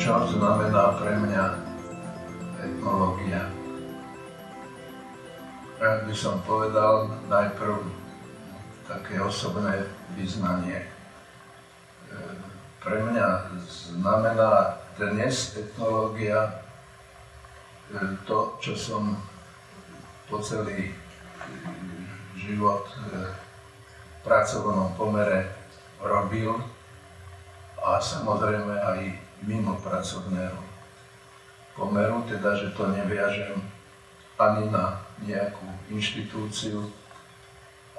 Čo znamená pre mňa etnológia? Rád by som povedal najprv také osobné vyznanie. Pre mňa znamená dnes etnológia to, čo som po celý život v pracovnom pomere robil a samozrejme aj mimo pracovného pomeru, teda že to neviažem ani na nejakú inštitúciu,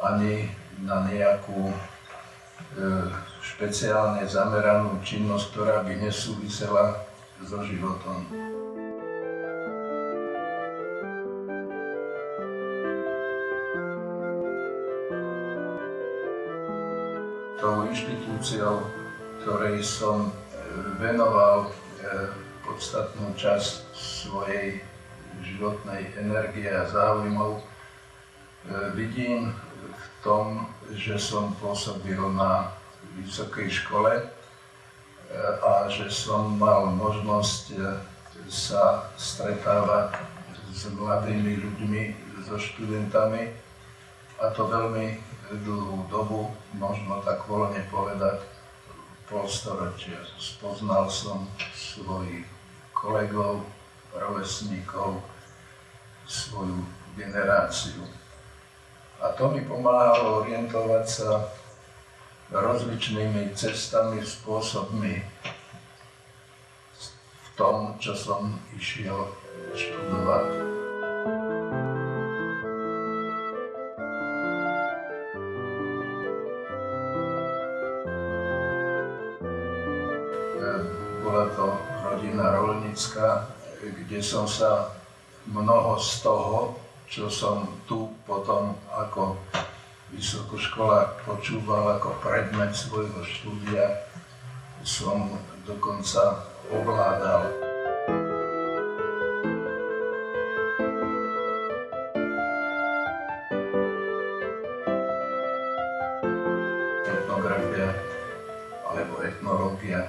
ani na nejakú špeciálne zameranú činnosť, ktorá by nesúvisela so životom. Tou inštitúciou, ktorej som venoval podstatnú časť svojej životnej energie a záujmov, vidím v tom, že som pôsobil na vysokej škole a že som mal možnosť sa stretávať s mladými ľuďmi, so študentami, a to veľmi dlhú dobu, možno tak voľne povedať, polstoročia. Spoznal som svojich kolegov, rovesníkov, svoju generáciu. A to mi pomáhalo orientovať sa rozličnými cestami, spôsobmi v tom, čo som išiel študovať. Bola to rodina roľnická, kde som sa mnoho z toho, čo som tu potom ako vysokoškolák počúval ako predmet svojho štúdia, som dokonca ovládal. Etnografia alebo etnológia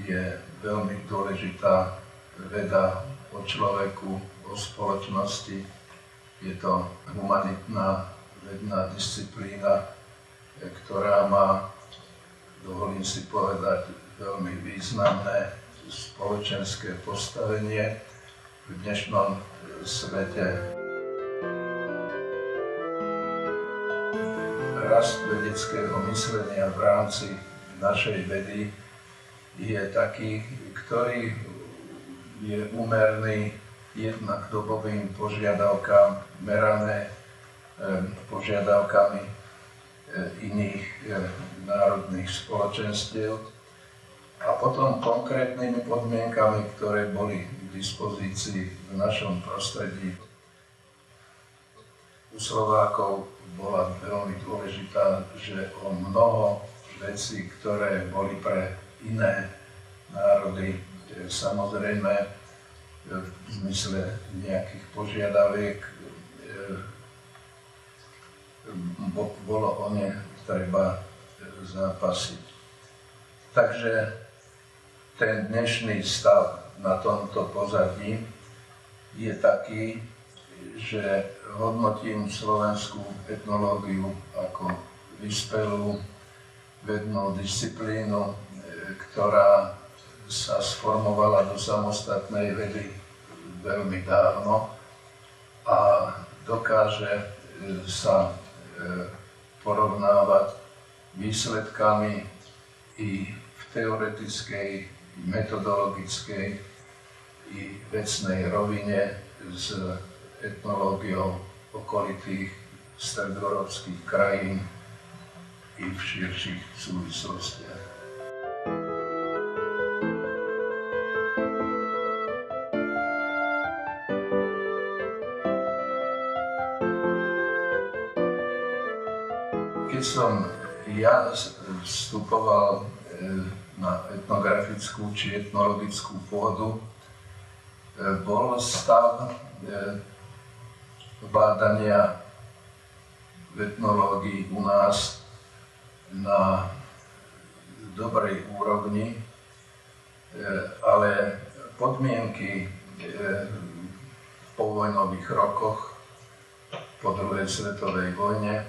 je veľmi dôležitá veda o človeku, o spoločnosti. Je to humanitná vedná disciplína, ktorá má, dovolím si povedať, veľmi významné spoločenské postavenie v dnešnom svete. Rast vedeckého myslenia v rámci našej vedy je taký, ktorý je úmerný jednak dobovým požiadavkám, merané požiadavkami iných národných spoločenstiev a potom konkrétnymi podmienkami, ktoré boli k dispozícii v našom prostredí. U Slovákov bola veľmi dôležitá, že o mnoho vecí, ktoré boli pre iné národy, samozrejme v zmysle nejakých požiadaviek, bolo o ne treba zápasiť. Takže ten dnešný stav na tomto pozadí je taký, že hodnotím slovenskú etnológiu ako vyspelú vednú disciplínu, ktorá sa sformovala do samostatnej vedy veľmi dávno a dokáže sa porovnávať výsledkami i v teoretickej, i metodologickej, i vecnej rovine s etnológiou okolitých stredoeurópskych krajín i v širších súvislostiach. Keď som ja vstupoval na etnografickú či etnologickú pôdu, bol stav bádania v etnológii u nás na dobrej úrovni. ale podmienky v povojnových rokoch po druhej svetovej vojne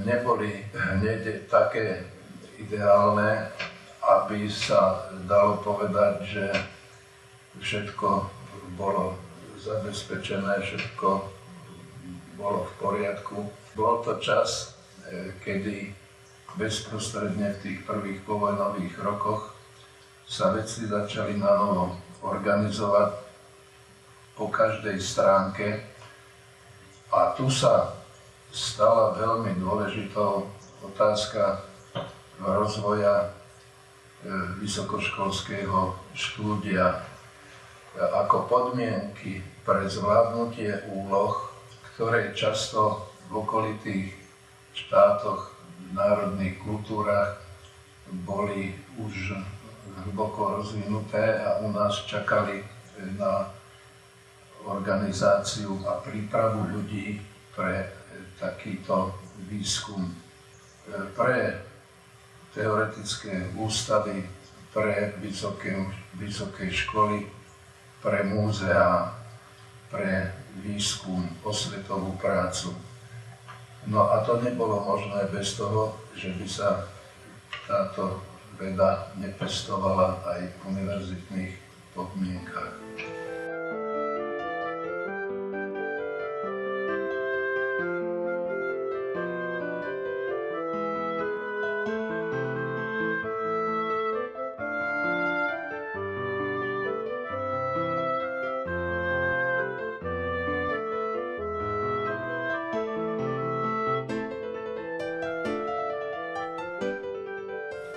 neboli hneď také ideálne, aby sa dalo povedať, že všetko bolo zabezpečené, všetko bolo v poriadku. Bol to čas, kedy bezprostredne v tých prvých povojnových rokoch sa veci začali na novo organizovať po každej stránke a tu sa stala veľmi dôležitou otázka rozvoja vysokoškolského štúdia ako podmienky pre zvládnutie úloh, ktoré často v okolitých štátoch, národných kultúrach boli už hlboko rozvinuté a u nás čakali na organizáciu a prípravu ľudí pre takýto výskum, pre teoretické ústavy, pre vysoké školy, pre múzeá, pre výskum, osvetovú prácu. No a to nebolo možné bez toho, že by sa táto veda nepestovala aj v univerzitných podmienkach.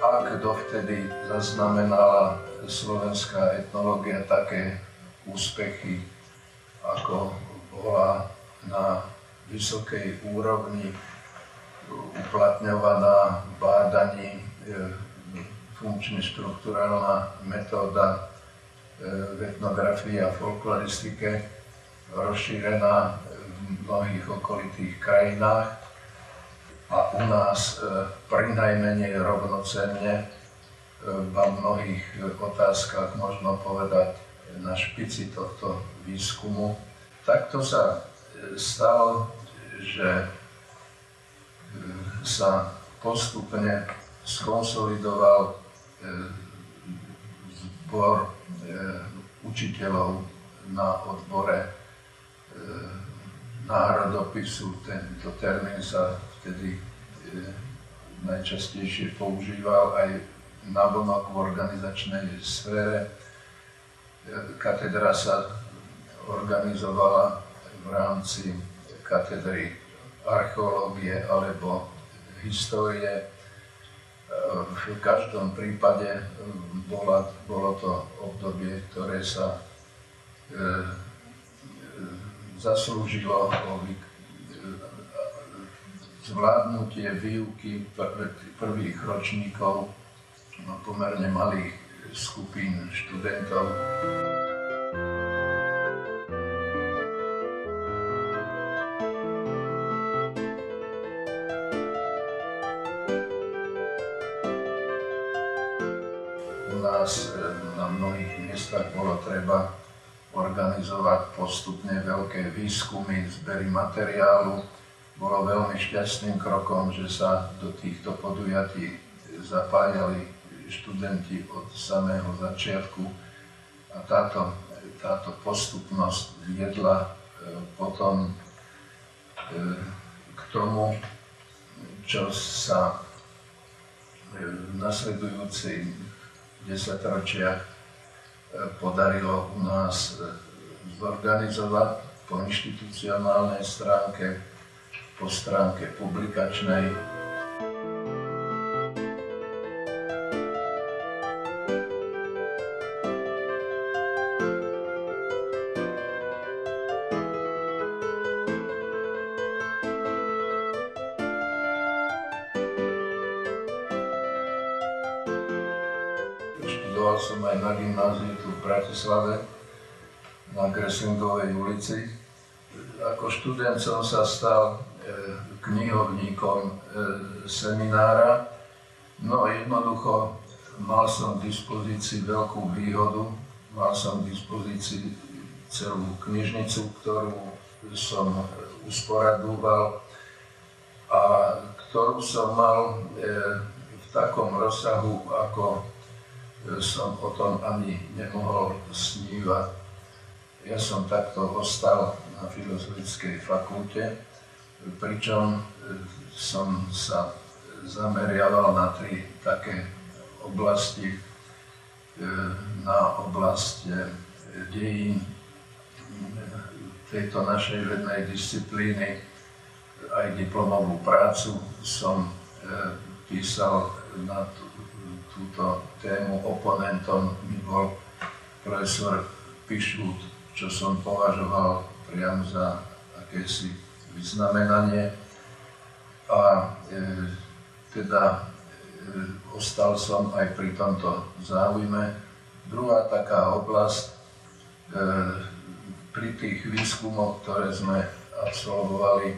Ak dovtedy zaznamenala slovenská etnológia také úspechy, ako bola na vysokej úrovni uplatňovaná v bádaní funkčne-štruktúrálna metóda v etnografii a folkloristike, rozšírená v mnohých okolitých krajinách, a u nás prinajmenej rovnocenne v mnohých otázkach možno povedať na špici tohto výskumu. Takto sa stalo, že sa postupne skonsolidoval zbor učiteľov na odbore národopisu. Tento termín sa vtedy najčastejšie používal aj navonok v organizačnej sfére. Katedra sa organizovala v rámci katedry archeológie alebo histórie. V každom prípade bolo to obdobie, ktoré sa zaslúžilo o zvládnutie výuky prvých ročníkov pomerne malých skupín študentov. U nás na mnohých miestach bolo treba organizovať postupne veľké výskumy, zbery materiálu. Bolo veľmi šťastným krokom, že sa do týchto podujatí zapájali študenti od samého začiatku a táto postupnosť viedla potom k tomu, čo sa v nasledujúcich desaťročiach podarilo u nás zorganizovať po inštitucionálnej stránke, po stránke publikačnej. Študoval som aj na gymnáziu tu v Bratislave, na Greslingovej ulici. Ako študent som sa stal knihovníkom seminára. No jednoducho mal som k dispozícii veľkú výhodu, mal som k dispozícii celú knižnicu, ktorú som usporadúval a ktorú som mal v takom rozsahu, ako som o tom ani nemohol snívať. Ja som takto ostal na Filozofickej fakulte, pričom som sa zameriaval na 3 také oblasti. Na oblasť dejín tejto našej vednej disciplíny. Aj diplomovú prácu som písal na túto tému. Oponentom mi bol profesor Pišút, čo som považoval priam za akési vyznamenanie. A ostal som aj pri tomto záujme. Druhá taká oblasť, pri tých výskumoch, ktoré sme absolvovali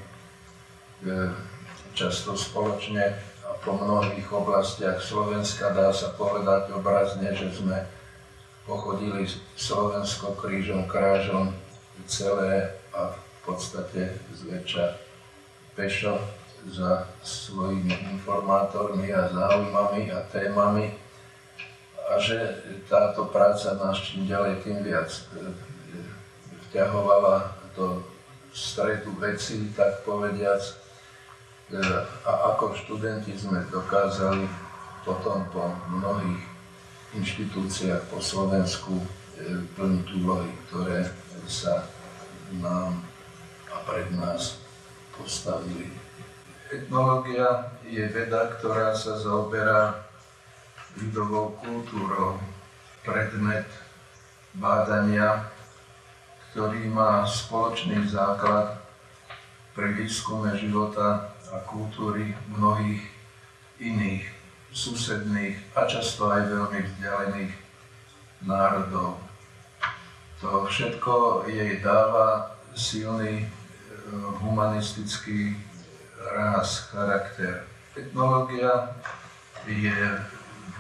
často spoločne a po mnohých oblastiach Slovenska, dá sa povedať obrazne, že sme pochodili Slovensko krížom krážom celé a v podstate zväčša pešo za svojimi informátormi a záujmami a témami, a že táto práca nás čím ďalej tým viac vťahovala do stredu vecí, tak povediac, a ako študenti sme dokázali potom po mnohých inštitúciách po Slovensku plniť úlohy, ktoré sa nám a pred nás postavili. Etnológia je veda, ktorá sa zaoberá ľudovou kultúrou, predmet bádania, ktorý má spoločný základ pri výskume života a kultúry mnohých iných susedných a často aj veľmi vzdialených národov. To všetko jej dáva silný humanistický ráz, charakter. Etnológia je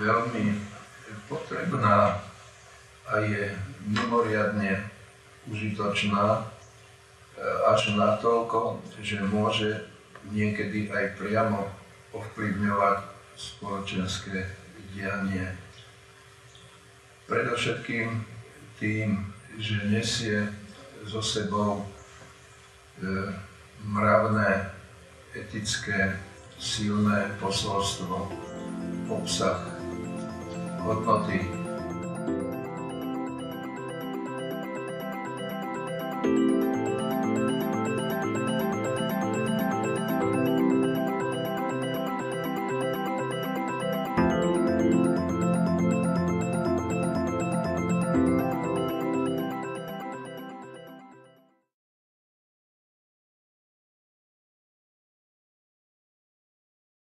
veľmi potrebná a je mimoriadne užitočná až natoľko, že môže niekedy aj priamo ovplyvňovať spoločenské dianie. Predovšetkým tým, že nesie so sebou mravné, etické, silné posolstvo, obsah, hodnoty,